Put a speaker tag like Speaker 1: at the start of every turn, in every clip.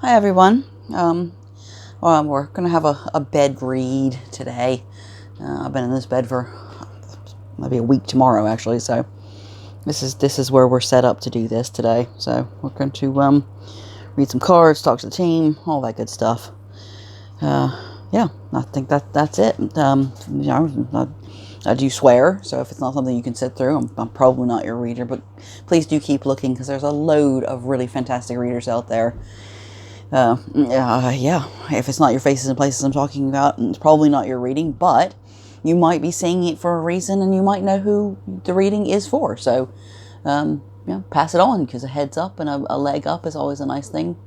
Speaker 1: Hi everyone. We're gonna have a bed read today. I've been in this bed for maybe a week tomorrow, actually. So this is where we're set up to do this today. So we're going to read some cards, talk to the team, all that good stuff. Yeah, I think that's it. I do swear, so if it's not something you can sit through, I'm probably not your reader. But please do keep looking, because there's a load of really fantastic readers out there. Yeah, if it's not your faces and places I'm talking about, it's probably not your reading, but you might be seeing it for a reason, and you might know who the reading is for. So, pass it on, because a heads up and a leg up is always a nice thing.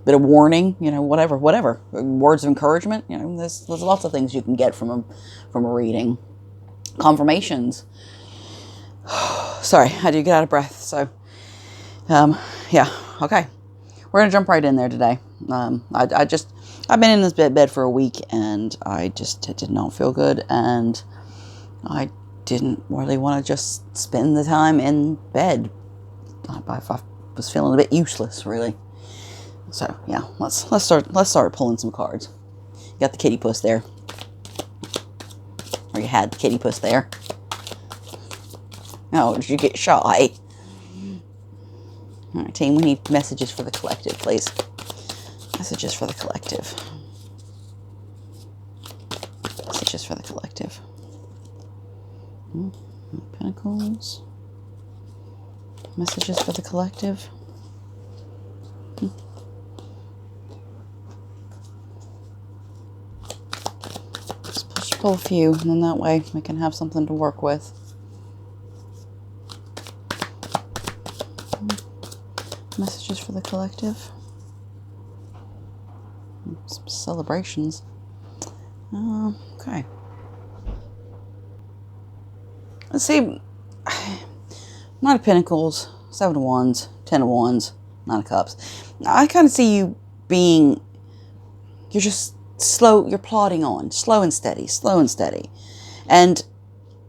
Speaker 1: Bit of warning, whatever. Words of encouragement, there's lots of things you can get from a reading. Confirmations. Sorry, I do get out of breath. So, yeah, okay. We're going to jump right in there today. I've been in this bed for a week, and it did not feel good, and I didn't really want to just spend the time in bed. I was feeling a bit useless, really. So yeah, let's start pulling some cards. You got the kitty puss there, or you had the kitty puss there. Oh, did you get shy? All right, team, we need messages for the collective, please. Messages for the collective. Messages for the collective. Pentacles. Messages for the collective. Just pull a few, and then that way we can have something to work with. Messages for the collective. Some celebrations. Okay. Let's see. Knight of Pentacles, 7 of Wands, 10 of Wands, 9 of Cups. I kind of see you being, you're just slow, you're plodding on, slow and steady. And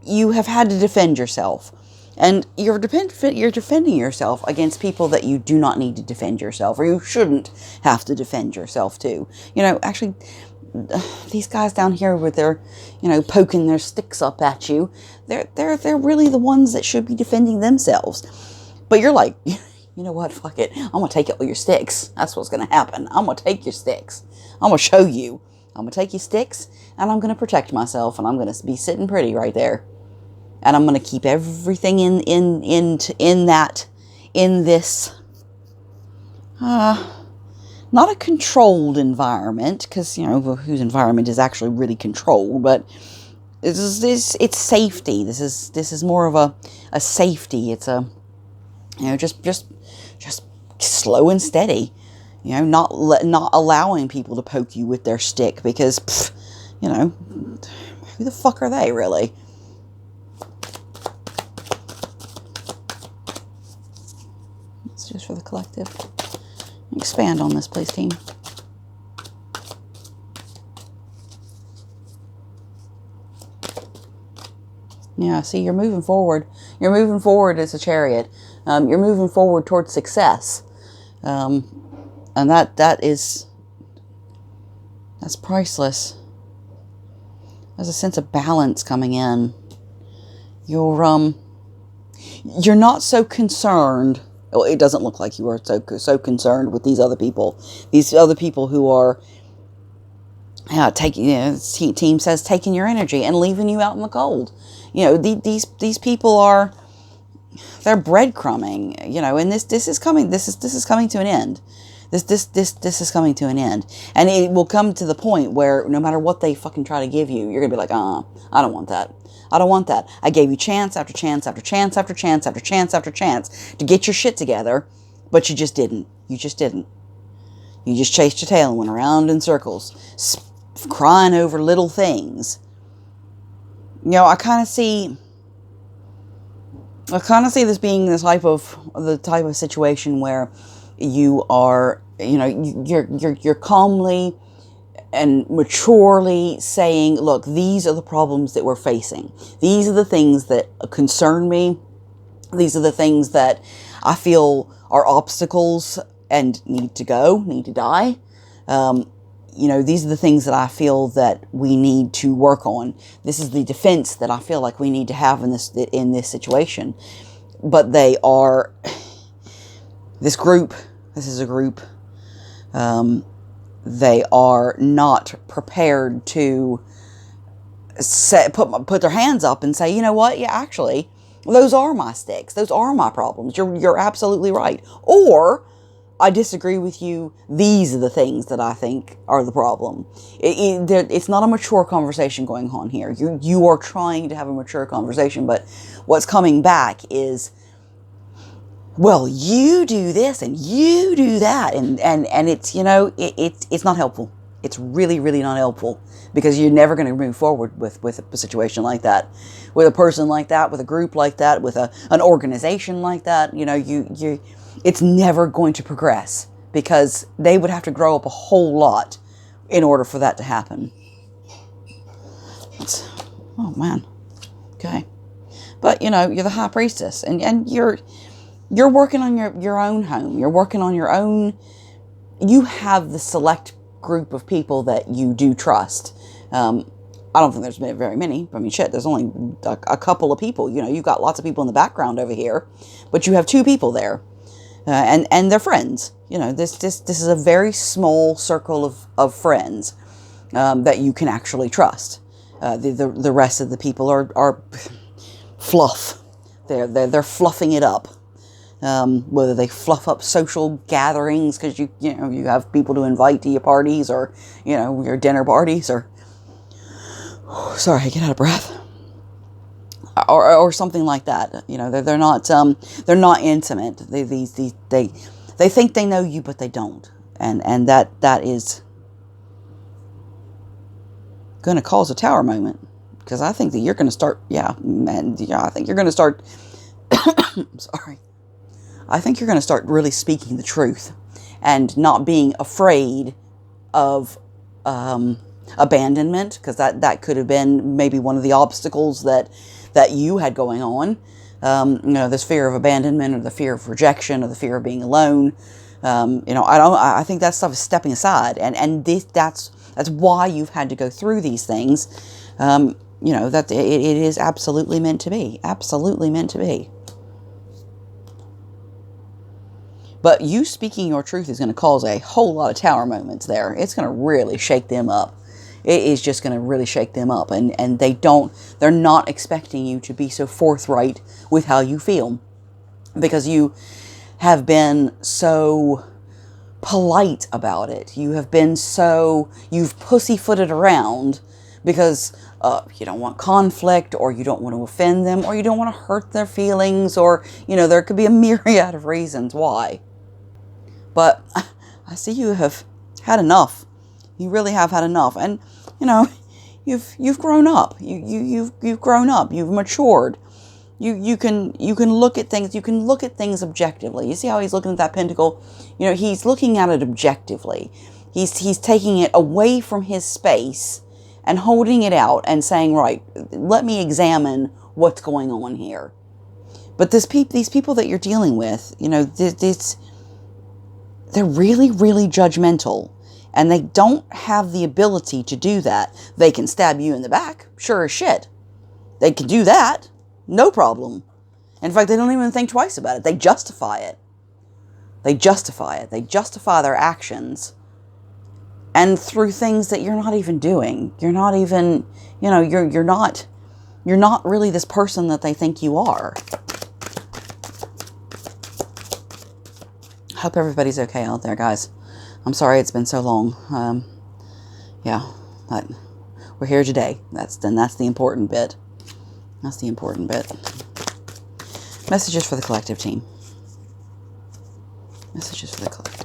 Speaker 1: you have had to defend yourself. And you're defending yourself against people that you do not need to defend yourself, or you shouldn't have to defend yourself to. Actually, these guys down here with their, poking their sticks up at you, they're really the ones that should be defending themselves. But you're like, you know what? Fuck it. I'm gonna take all your sticks. That's what's gonna happen. I'm gonna take your sticks. I'm gonna show you. I'm gonna take your sticks, and I'm gonna protect myself, and I'm gonna be sitting pretty right there. And I'm going to keep everything in this, not a controlled environment, because, whose environment is actually really controlled, but it's safety. This is more of a safety. It's just slow and steady, not allowing people to poke you with their stick, because, who the fuck are they really? Just for the collective. Expand on this, please, team. Yeah, see, you're moving forward. You're moving forward as a chariot. You're moving forward towards success. And that's priceless. There's a sense of balance coming in. You're not so concerned. Well, it doesn't look like you are so concerned with these other people. These other people who are taking, team says, taking your energy and leaving you out in the cold. These people they're breadcrumbing. And this is coming. This is coming to an end. This is coming to an end, and it will come to the point where no matter what they fucking try to give you, you're gonna be like, I don't want that. I don't want that. I gave you chance after chance after chance after chance after chance after chance to get your shit together, but you just didn't. You just chased your tail and went around in circles, crying over little things. I kind of see this being the type of situation where you are, you're calmly and maturely saying, look, these are the problems that we're facing. These are the things that concern me. These are the things that I feel are obstacles and need to go, need to die. You know, these are the things that I feel that we need to work on. This is the defense that I feel like we need to have in this situation. But they are, this is a group, they are not prepared to put their hands up and say, you know what, yeah, actually, those are my sticks. Those are my problems. You're absolutely right. Or, I disagree with you. These are the things that I think are the problem. It's not a mature conversation going on here. You are trying to have a mature conversation, but what's coming back is, well, you do this and you do that, and it's, you know, it's not helpful. It's really, really not helpful, because you're never going to move forward with a situation like that, with a person like that, with a group like that, with an organization like that. You know, it's never going to progress, because they would have to grow up a whole lot in order for that to happen. Oh man, okay, but you know, you're the high priestess, and you're working on your own home. You're working on your own. You have the select group of people that you do trust. I don't think there's been very many. I mean, shit, there's only a couple of people. You know, you've got lots of people in the background over here, but you have 2 people there, and they're friends. You know, this is a very small circle of friends that you can actually trust. The rest of the people are fluff. They're fluffing it up. Whether they fluff up social gatherings because you know you have people to invite to your parties, or you know, your dinner parties, or sorry, I get out of breath, or something like that. You know, they're not intimate. They think they know you, but they don't, and that is going to cause a tower moment, because I think that you're going to start. I think you're going to start. Sorry. I think you're going to start really speaking the truth and not being afraid of abandonment, because that could have been maybe one of the obstacles that you had going on. You know, this fear of abandonment, or the fear of rejection, or the fear of being alone. You know, I think that stuff is stepping aside, and that's why you've had to go through these things. You know, that it is absolutely meant to be. Absolutely meant to be. But you speaking your truth is going to cause a whole lot of tower moments there. It's going to really shake them up. It is just going to really shake them up. And they're not expecting you to be so forthright with how you feel, because you have been so polite about it. You've pussyfooted around because you don't want conflict, or you don't want to offend them, or you don't want to hurt their feelings, or, you know, there could be a myriad of reasons why. But I see you have had enough. You really have had enough, and you know, you've grown up. You've grown up. You've matured. You can look at things. You can look at things objectively. You see how he's looking at that pentacle? You know, he's looking at it objectively. He's taking it away from his space and holding it out and saying, right, let me examine what's going on here. But these people that you're dealing with, you know, they're really, really judgmental, and they don't have the ability to do that. They can stab you in the back, sure as shit. They can do that, no problem. In fact, they don't even think twice about it. They justify it. They justify it. They justify their actions, and through things that you're not even doing. You're not even, you know, you're not really this person that they think you are. Hope everybody's okay out there, guys. I'm sorry it's been so long. Yeah, but we're here today. That's the important bit. That's the important bit. Messages for the collective team. Messages for the collective.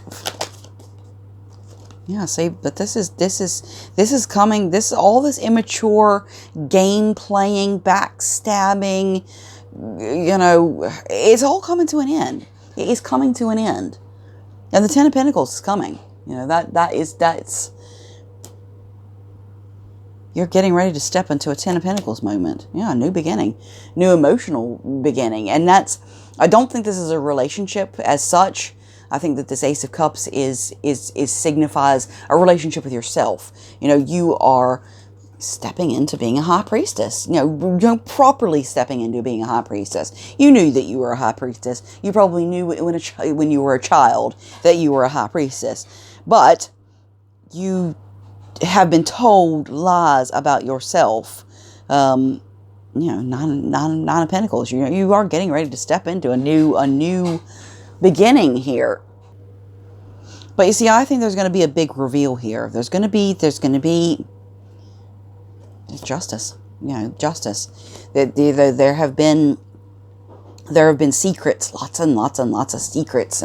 Speaker 1: Yeah, see, but this is coming. All this immature game playing, backstabbing. You know, it's all coming to an end. It is coming to an end. And the Ten of Pentacles is coming. You know, that's you're getting ready to step into a Ten of Pentacles moment. Yeah, a new beginning, new emotional beginning. And I don't think this is a relationship as such. I think that this Ace of Cups is signifies a relationship with yourself. You know, you are stepping into being a high priestess. You know, properly stepping into being a high priestess. You knew that you were a high priestess. You probably knew when you were a child that you were a high priestess. But you have been told lies about yourself. You know, nine of Pentacles. You know, you are getting ready to step into a new beginning here. But you see, I think there's going to be a big reveal here. There's going to be justice. You know, justice. There have been secrets, lots and lots of secrets,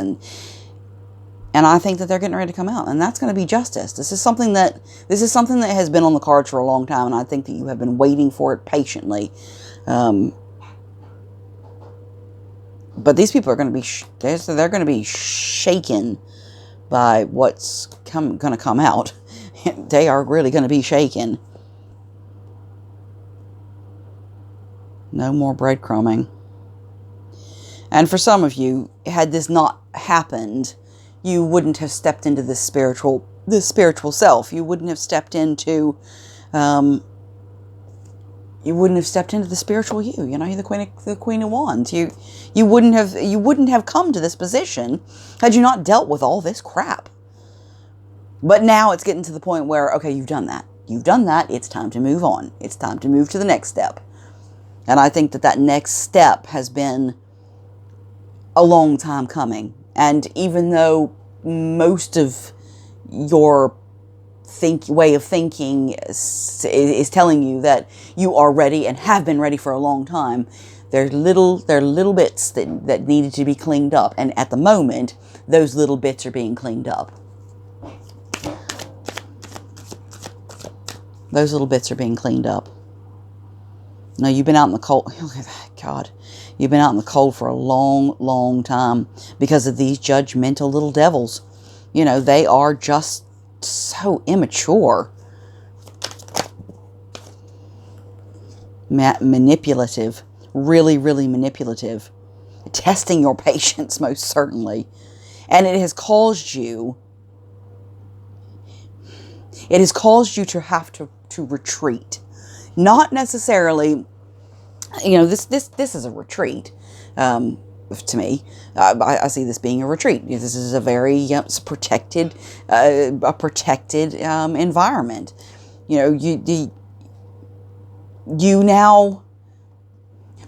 Speaker 1: and I think that they're getting ready to come out, and that's going to be justice. This is something that has been on the cards for a long time, and I think that you have been waiting for it patiently. But these people are going to be they're going to be shaken by what's going to come out. They are really going to be shaken. No more breadcrumbing. And for some of you, had this not happened, you wouldn't have stepped into this spiritual self. You wouldn't have stepped into, the spiritual you. You know, the Queen of Wands. You wouldn't have come to this position had you not dealt with all this crap. But now it's getting to the point where, okay, you've done that. It's time to move on. It's time to move to the next step. And I think that next step has been a long time coming. And even though most of your way of thinking is telling you that you are ready and have been ready for a long time, there are little bits that needed to be cleaned up. And at the moment, those little bits are being cleaned up. Those little bits are being cleaned up. No, you've been out in the cold. Look at that, God. You've been out in the cold for a long, long time because of these judgmental little devils. You know, they are just so immature. Manipulative. Really, really manipulative. Testing your patience, most certainly. And it has caused you to have to retreat. Not necessarily, you know, this is a retreat. To me, I see this being a retreat. This is a very protected environment. You know, you now.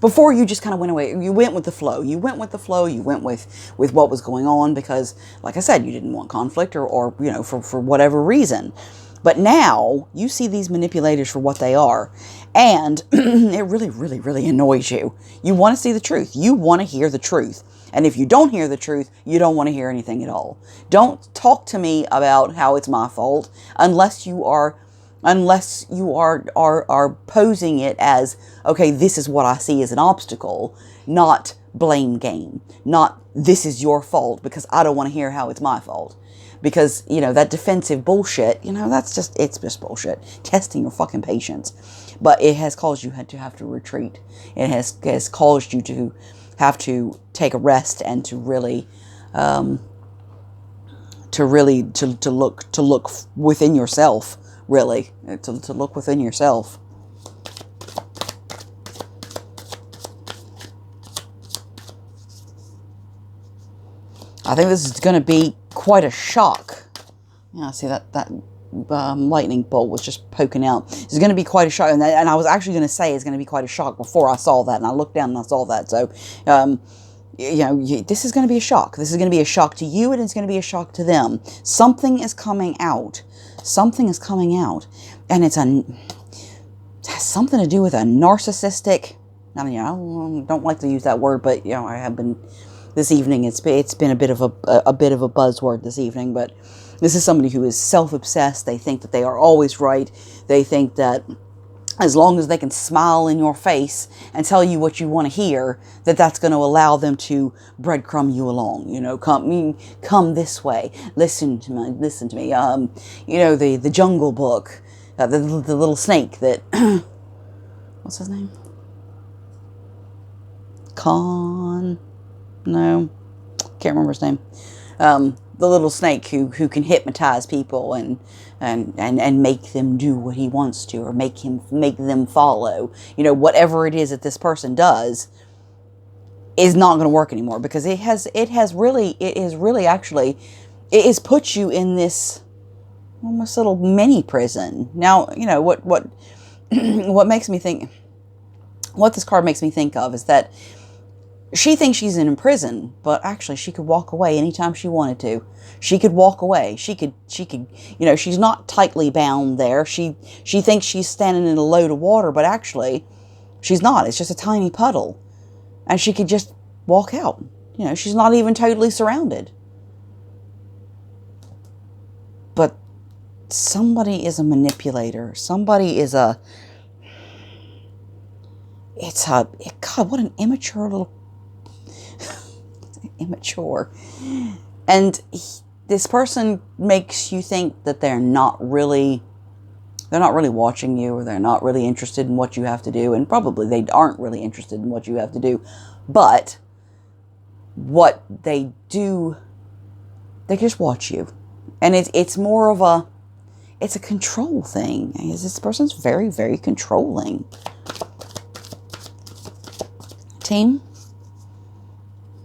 Speaker 1: Before, you just kind of went away. You went with the flow. You went with what was going on because, like I said, you didn't want conflict or you know, for whatever reason. But now you see these manipulators for what they are. And it really, really, really annoys you. You want to see the truth. You want to hear the truth. And if you don't hear the truth, you don't want to hear anything at all. Don't talk to me about how it's my fault unless you are posing it as, okay, this is what I see as an obstacle, not blame game. Not, this is your fault because I don't want to hear how it's my fault. Because, you know, that defensive bullshit, you know, it's just bullshit. Testing your fucking patience. But it has caused you to have to retreat. It has caused you to have to take a rest and to really look within yourself, really. To look within yourself. I think this is going to be quite a shock. Yeah, see that lightning bolt was just poking out. It's going to be quite a shock, and I was actually going to say it's going to be quite a shock before I saw that, and I looked down and I saw that. So, you know, this is going to be a shock. This is going to be a shock to you, and it's going to be a shock to them. Something is coming out. Something is coming out, and it has something to do with a narcissistic. I mean, I don't like to use that word, but you know, I have been. This evening, it's been a bit of a buzzword this evening, but this is somebody who is self-obsessed. They think that they are always right. They think that as long as they can smile in your face and tell you what you want to hear, that's going to allow them to breadcrumb you along. You know, come this way. Listen to me. You know, the Jungle Book, the little snake that what's his name? No, can't remember his name. The little snake who can hypnotize people and make them do what he wants to, or make them follow. You know, whatever it is that this person does is not going to work anymore, because it has put you in this almost little mini prison. Now, you know what what makes me think, what this card makes me think of, is that she thinks she's in prison, but actually she could walk away anytime she wanted to. She could walk away. She could, you know, she's not tightly bound there. She thinks she's standing in a load of water, but actually she's not. It's just a tiny puddle. And she could just walk out. You know, she's not even totally surrounded. But somebody is a manipulator. Somebody is God, what an immature little immature. And this person makes you think that they're not really watching you, or they're not really interested in what you have to do, and probably they aren't really interested in what you have to do. But what they do, they just watch you. And it's more of a control thing. This person's very, very controlling. Team,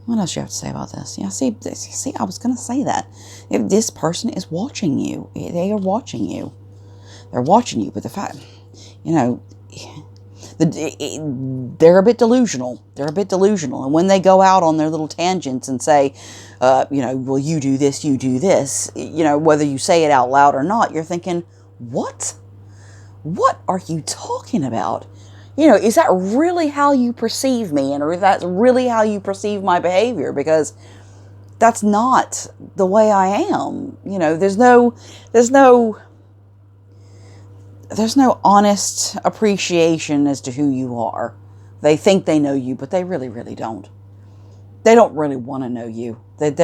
Speaker 1: what else do you have to say about this? Yeah, see, I was going to say that. If this person is watching you, they are watching you. They're watching you, but the fact, you know, they're a bit delusional. They're a bit delusional. And when they go out on their little tangents and say, you know, well, you do this, you know, whether you say it out loud or not, you're thinking, what? What are you talking about? You know, is that really how you perceive me? And or is that really how you perceive my behavior? Because that's not the way I am. You know, there's no honest appreciation as to who you are. They think they know you, but they really, really don't. They don't really want to know you. It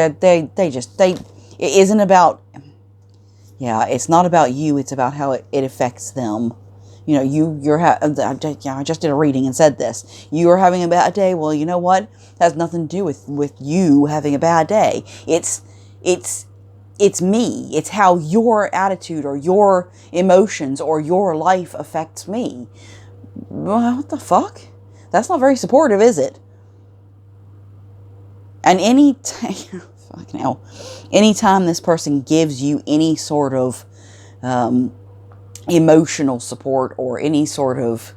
Speaker 1: isn't about, it's not about you. It's about how it affects them. You know, I just did a reading and said this. You are having a bad day. Well, you know what? It has nothing to do with you having a bad day. It's me. It's how your attitude or your emotions or your life affects me. Well, what the fuck? That's not very supportive, is it? And anytime this person gives you any sort of emotional support or any sort of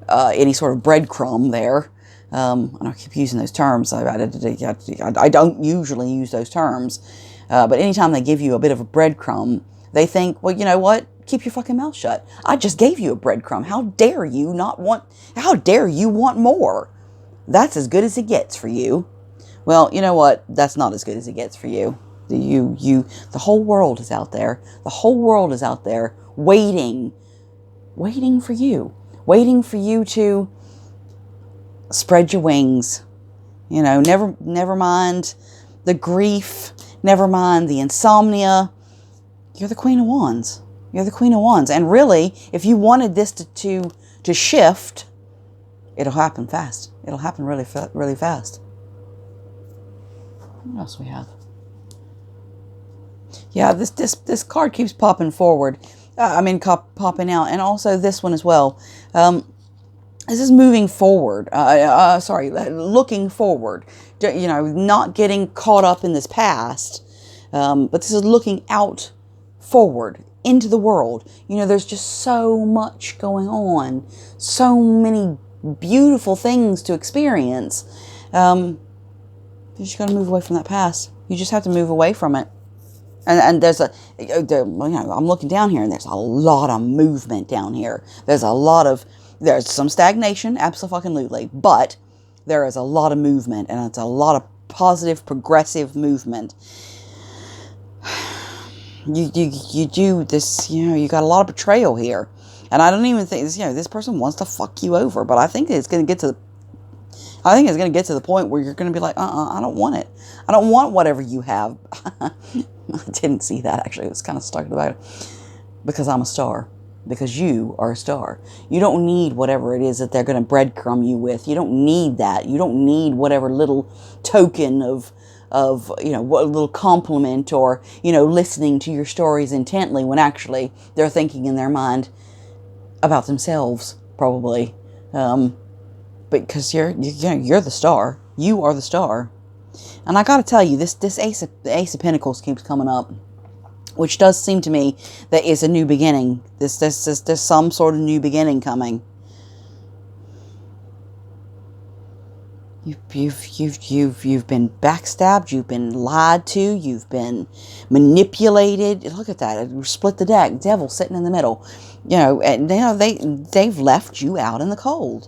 Speaker 1: breadcrumb there, and I keep using those terms. I don't usually use those terms. But anytime they give you a bit of a breadcrumb, they think, well, you know what? Keep your fucking mouth shut. I just gave you a breadcrumb. How dare you want more? That's as good as it gets for you. Well, you know what? That's not as good as it gets for you. The whole world is out there. The whole world is out there waiting for you. Waiting for you to spread your wings. You know, never mind the grief. Never mind the insomnia. You're the Queen of Wands. You're the Queen of Wands. And really, if you wanted this to shift, it'll happen fast. It'll happen really fast. What else we have? Yeah, this card keeps popping forward. Popping out. And also this one as well. This is moving forward. Looking forward. You know, not getting caught up in this past. But this is looking out forward into the world. You know, there's just so much going on. So many beautiful things to experience. You just got to move away from that past. You just have to move away from it. And there's I'm looking down here and there's a lot of movement down here. There's some stagnation, absolutely, but there is a lot of movement, and it's a lot of positive, progressive movement. You do this, you know, you got a lot of betrayal here, and I don't even think this person wants to fuck you over, but I think it's going to get to the point where you're going to be like, I don't want it. I don't want whatever you have. I didn't see that, actually. I was kind of stuck about it. Because I'm a star. Because you are a star. You don't need whatever it is that they're going to breadcrumb you with. You don't need that. You don't need whatever little token of what a little compliment, or, listening to your stories intently when actually they're thinking in their mind about themselves, probably. Because you're the star. You are the star. And I got to tell you, this Ace of Pentacles keeps coming up, which does seem to me that is a new beginning. There's some sort of new beginning coming. You've been backstabbed. You've been lied to. You've been manipulated. Look at that. Split the deck. Devil sitting in the middle. And they've left you out in the cold.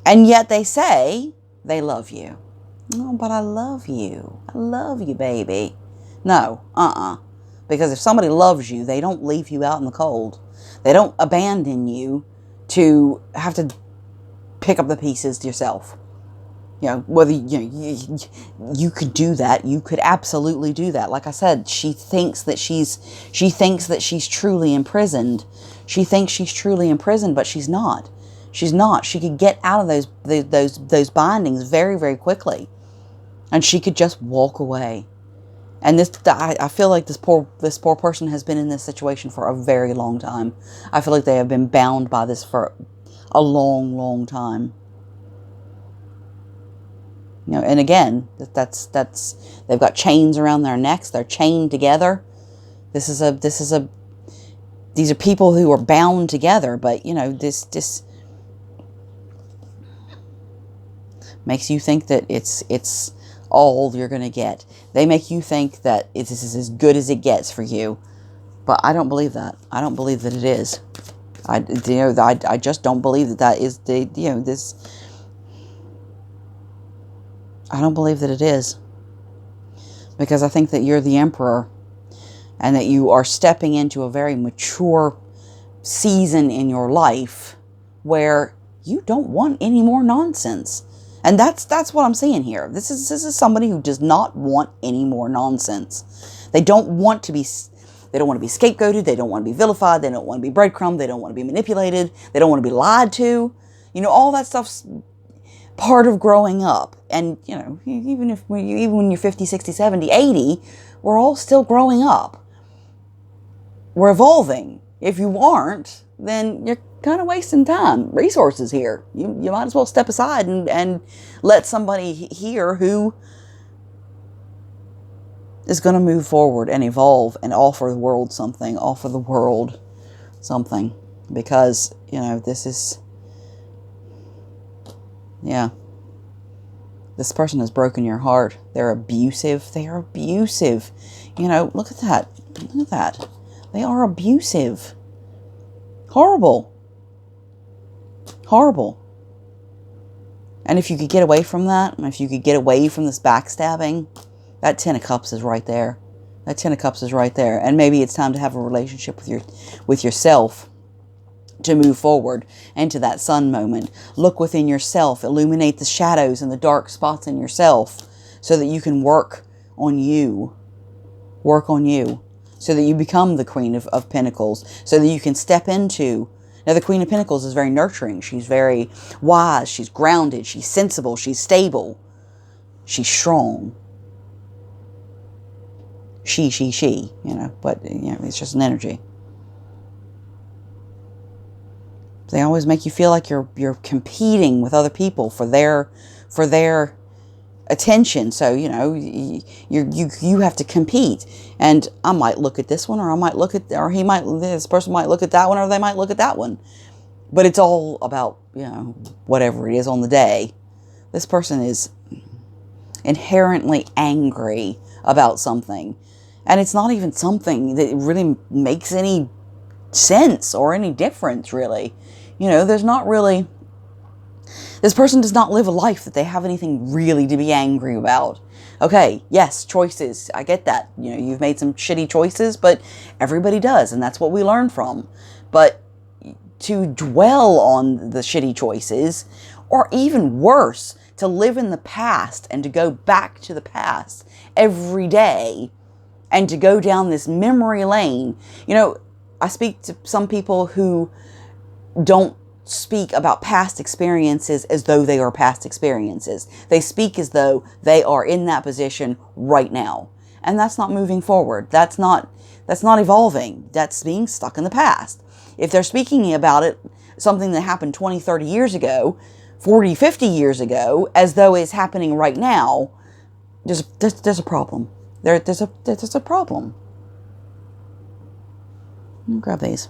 Speaker 1: And yet they say they love you. Oh, but I love you. I love you, baby. No, Because if somebody loves you, they don't leave you out in the cold. They don't abandon you to have to pick up the pieces yourself. Whether you could do that, you could absolutely do that. Like I said, she thinks that she's truly imprisoned. She thinks she's truly imprisoned, but she's not. She's not. She could get out of those bindings very, very quickly, and she could just walk away. And I feel like this poor person has been in this situation for a very long time. I feel like they have been bound by this for a long, long time. And again, that's they've got chains around their necks. They're chained together. These are people who are bound together. But this makes you think that it's all you're going to get. They make you think that this is as good as it gets for you. But I don't believe that. I don't believe that it is. I just don't believe that is this. I don't believe that it is. Because I think that you're the emperor, and that you are stepping into a very mature season in your life where you don't want any more nonsense. And that's what I'm seeing here. This is somebody who does not want any more nonsense. They don't want to be scapegoated. They don't want to be vilified. They don't want to be breadcrumbed. They don't want to be manipulated. They don't want to be lied to. All that stuff's part of growing up. And, even when you're 50, 60, 70, 80, we're all still growing up. We're evolving. If you aren't, then you're kind of wasting time, resources here. You might as well step aside and let somebody here who is going to move forward and evolve and offer the world something. Because, this is, this person has broken your heart. They're abusive. Look at that. Look at that. They are abusive. Horrible. And if you could get away from that, and if you could get away from this backstabbing, that 10 of Cups is right there. And maybe it's time to have a relationship with yourself to move forward into that sun moment. Look within yourself. Illuminate the shadows and the dark spots in yourself so that you can work on you. So that you become the Queen of Pentacles. So that you can step into... Now, the Queen of Pentacles is very nurturing. She's very wise. She's grounded. She's sensible. She's stable. She's strong. She, but, it's just an energy. They always make you feel like you're competing with other people for their attention. So, you have to compete. And I might look at this one, or this person might look at that one, or they might look at that one. But it's all about, whatever it is on the day. This person is inherently angry about something. And it's not even something that really makes any sense or any difference, really. There's not really... This person does not live a life that they have anything really to be angry about. Okay, yes, choices. I get that. You've made some shitty choices, but everybody does, and that's what we learn from. But to dwell on the shitty choices, or even worse, to live in the past and to go back to the past every day and to go down this memory lane. I speak to some people who don't speak about past experiences as though they are past experiences. They speak as though they are in that position right now. And that's not moving forward. That's not evolving. That's being stuck in the past. If they're speaking about it, something that happened 20, 30 years ago, 40, 50 years ago, as though it's happening right now, there's a problem. There's a problem. Let me grab these.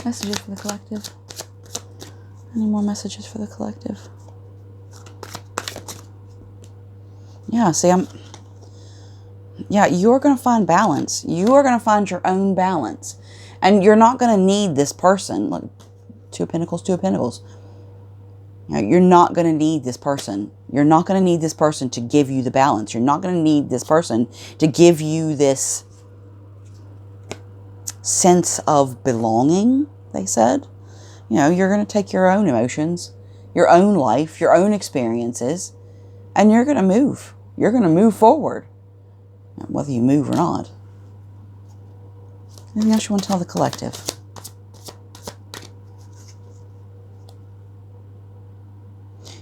Speaker 1: Messages for the collective. Any more messages for the collective? Yeah, see, you're going to find balance. You are going to find your own balance. And you're not going to need this person. Look, Two of Pentacles, Two of Pentacles. You're not going to need this person. You're not going to need this person to give you the balance. You're not going to need this person to give you this sense of belonging, they said. You're going to take your own emotions, your own life, your own experiences, and you're going to move. You're going to move forward, whether you move or not. Anything else you want to tell the collective?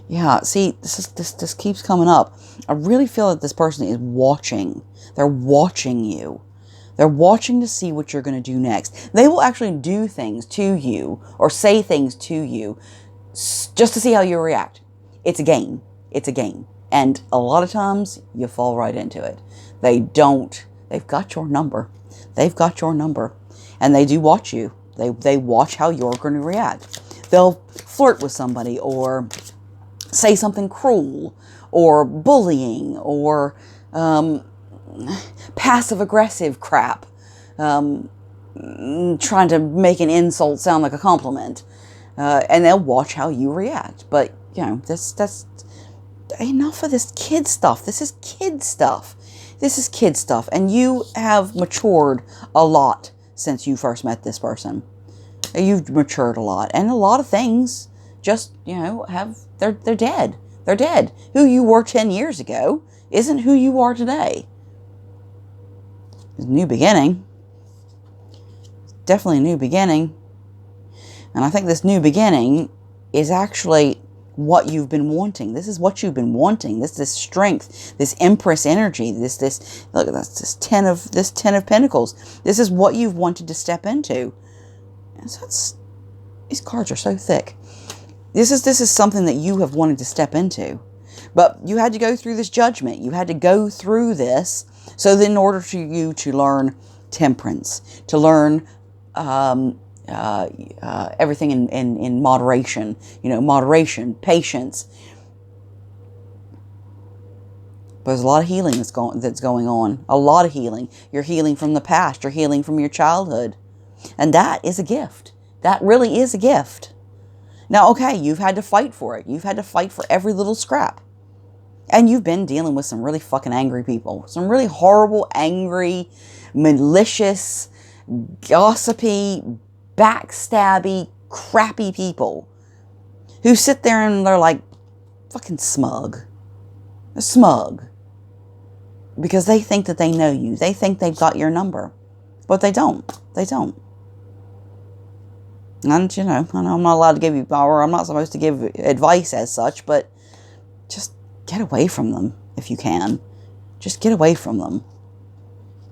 Speaker 1: Yeah, see, this keeps coming up. I really feel that this person is watching. They're watching you. They're watching to see what you're going to do next. They will actually do things to you or say things to you just to see how you react. It's a game. It's a game. And a lot of times you fall right into it. They've got your number. They've got your number. And they do watch you. They watch how you're going to react. They'll flirt with somebody or say something cruel or bullying or passive-aggressive crap, trying to make an insult sound like a compliment, and they'll watch how you react. But that's enough of this kid stuff. This is kid stuff. This is kid stuff, and you have matured a lot since you first met this person. You've matured a lot, and a lot of things just they're dead. They're dead. Who you were 10 years ago isn't who you are today. It's a new beginning. Definitely a new beginning. And I think this new beginning is actually what you've been wanting. This is what you've been wanting. This strength, this Empress energy, look, that's this 10 of Pentacles. This is what you've wanted to step into. And so these cards are so thick. This is something that you have wanted to step into. But you had to go through this judgment. You had to go through this so that in order for you to learn temperance, to learn everything in moderation, moderation, patience. But there's a lot of healing that's going on. A lot of healing. You're healing from the past. You're healing from your childhood. And that is a gift. That really is a gift. Now, okay, you've had to fight for it. You've had to fight for every little scrap. And you've been dealing with some really fucking angry people. Some really horrible, angry, malicious, gossipy, backstabby, crappy people who sit there and they're like fucking smug. They're smug. Because they think that they know you. They think they've got your number. But they don't. They don't. And, I know I'm not allowed to give you power. I'm not supposed to give advice as such, but just get away from them if you can. Just get away from them.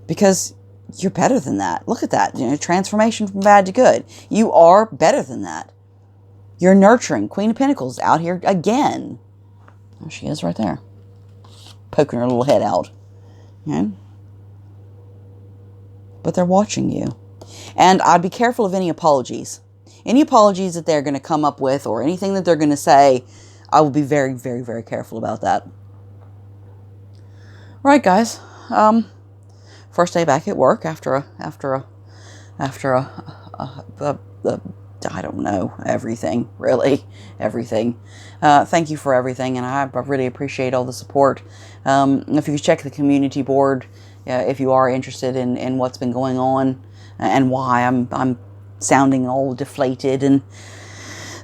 Speaker 1: Because you're better than that. Look at that. Transformation from bad to good. You are better than that. You're nurturing. Queen of Pentacles out here again. There she is right there. Poking her little head out. But they're watching you. And I'd be careful of any apologies. Any apologies that they're going to come up with or anything that they're going to say, I will be very, very, very careful about that. Right, guys. First day back at work after a I don't know, everything, really, everything. Thank you for everything, and I really appreciate all the support. If you could check the community board, if you are interested in what's been going on and why I'm sounding all deflated and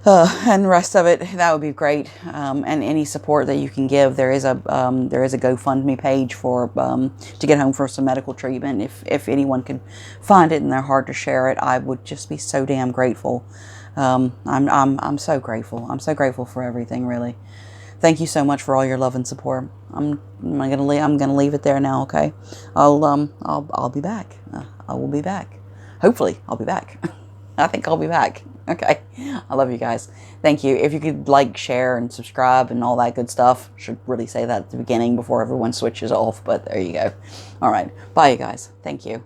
Speaker 1: And the rest of it, that would be great. And any support that you can give, there is a GoFundMe page for to get home for some medical treatment. If anyone could find it in their heart to share it, I would just be so damn grateful. I'm so grateful. I'm so grateful for everything, really. Thank you so much for all your love and support. I'm gonna leave it there now. Okay, I'll be back. I will be back. Hopefully, I'll be back. I think I'll be back. Okay. I love you guys. Thank you. If you could like, share, and subscribe and all that good stuff. Should really say that at the beginning before everyone switches off, but there you go. All right. Bye, you guys. Thank you.